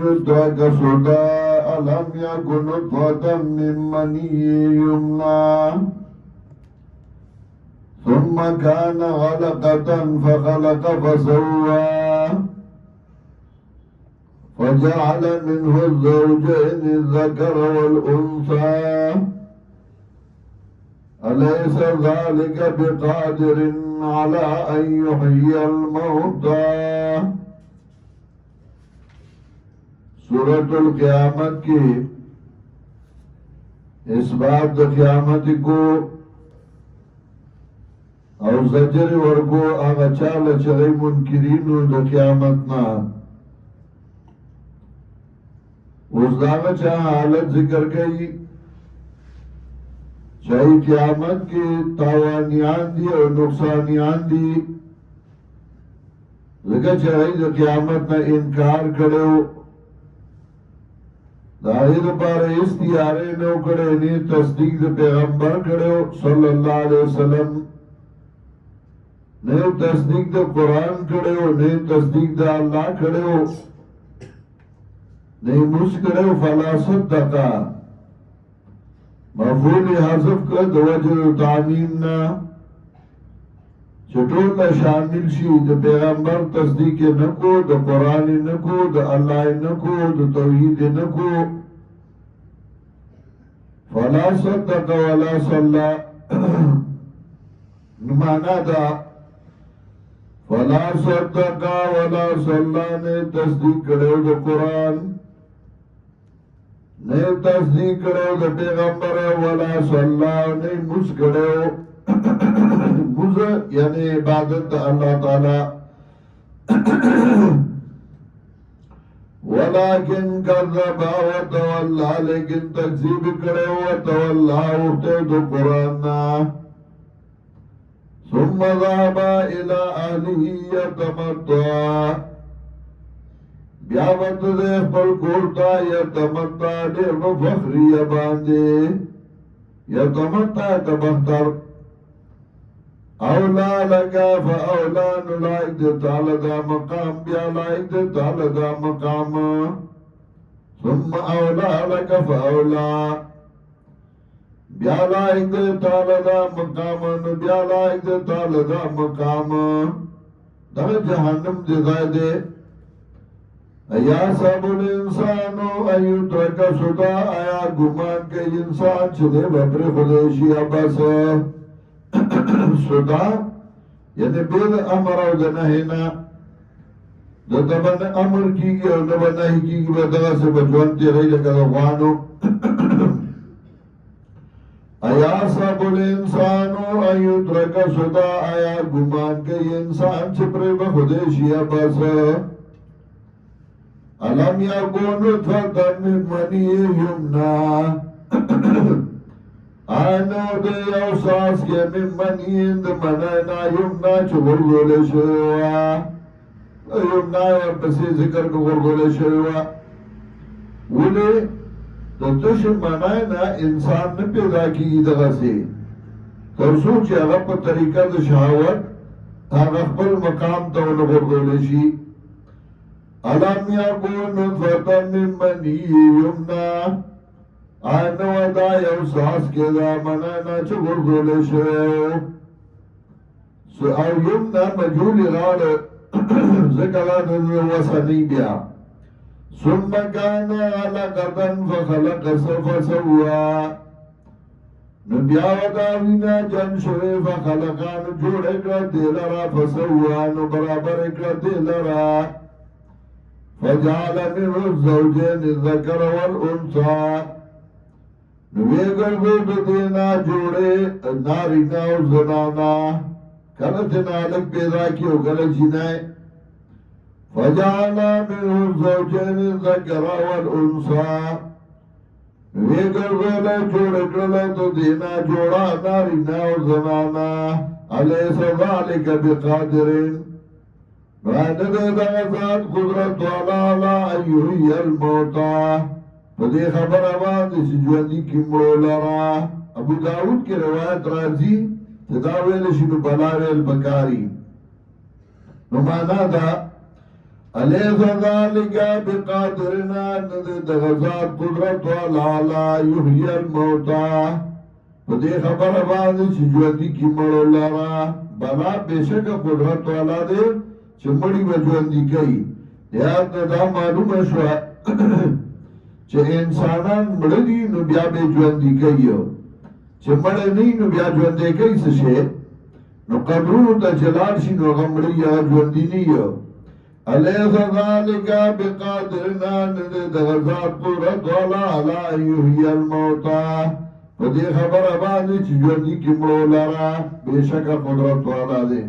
يدرك صدى ألم يكن نطفة من مني يمنى ثم كان علقة فخلق فسوى فجعل منه الزوجين الذكر والأنثى أليس ذلك بقادر على أن يحيي الموتى. سورة القیامت کی اثبات د قیامت کو او زجر ورکو آغا چالا چغی منکرینو د قیامتنا اس داغا چاہ حالت ذکر کئی چاہی قیامت کی تاوانیان دی اور نقصانیان دی ذکر چاہی د قیامت نا انکار کرو داہی دا پارا استیارے نو کڑے نی تصدیق دا پیغمبر کڑے صلی اللہ علیہ وسلم نی تصدیق دا قرآن کڑے نی تصدیق دا اللہ کڑے نی موس کڑے فلا صدقا مفعول حذف کا دوجر تعمیم نا چطور تا شامل شی دا پیغمبر تصدیق نکو دا قرآن نکو دا اللہ نکو دا توحید نکو فلا صدق ولا صلى نمانا دا فلا صدق ولا صلى نے تصدیق کرو دا قرآن نے تصدیق کرو دا پیغمبر ولا صلى نے مس کرو مز یعنی عبادت اللہ تعالی ولیکن کذب وتولى لیکن تکذیب کرے وتولى اختے دو قرآن ثم ذهب الى اهله يتمتع بیاوت دے خپل کورتا یتمتع دے فخری باندے یتمتع تبختر اولا لگا فاولا نلائک دے تعالی دا مقام بیا لائک دے تعالی دا مقام ثم اولا لگا فاولا بیا لائک دے تعالی دا مقام بیا لائک دے تعالی دا مقام دا جہنم دے ذائع دے ایا سب الانسانو ایو ترکا سدا آیا گمان کے انسان چھدے بپر خودشی عباس سدا یعنی بیل امر او دا نحینا دا تبن امر کی گی او نبا نحی کی گی بدغا سے بجوانتی رئی لکا دا غانو ایا سب الانسانو ایو ترکا سدا آیا گمان کے انسان چھپرے بخودشی عباس علم یکون نطفة من منی یمنا آنو دے یو ساس کے من منی اند منینا یمنا چو غرغولے شوا یمنا پسی ذکر کو غرغولے شوا ولی دتش منینا انسان نے پیدا کی دغا سے ترسو چی اغا پا طریقہ دا شہوت اغا خپل مقام تا انو غرغولے شی علم یکون نطفة من منی یمنا آنو دا یو ساس کے دا منانا چو غرغولے شوئے او یمنا مجھولی غال ذکران وسنی بیا ثم کان علقتا فخلق فسوا نبیا وداوینا جن شوئے فخلقان جوڑ اکر دیلرا فسوا نو برابر اکر دیلرا فجعل منه الزوجين الذكر والأنثى نویگر بود دینا جوڑے نارینا و زنانا کلچ نالک پیدا کیو کلچ جنائے فجعل منه الزوجين الذكر والأنثى نویگر بود جوڑے کلچ دینا جوڑا نارینا و زنانا علیس ذالک بقادرین بعد ذات قدرت والا ایوہی الموتا فدی خبر آباد اسی جواندی کی مولارا ابو داود کی روایت رازی تداویل شنو بلاویل بکاری نمانا دا الیس ذالک بقادرنا ند دغزات قدرت والا یحیی الموتا پدې خبره باندې چې ژوندۍ کی مړو لرا بلا بشک قدرت والا دې چې مړی و ژوندۍ کوي یا دا معلومه شو چې انسانان مړ دي نو بیا به ژوندۍ کوي چې مړ نه نو بیا ژوندۍ کوي څه شي نو قبرونو ته جلال شي نو غمړي یا ژوندۍ نه یو الیس ذالک بقادرنا ند دغزات قدرت والا علی یحیی الموتا په دې خبره باندې چې ژوندۍ کې مړو لرا بېشکه قدرت والا دی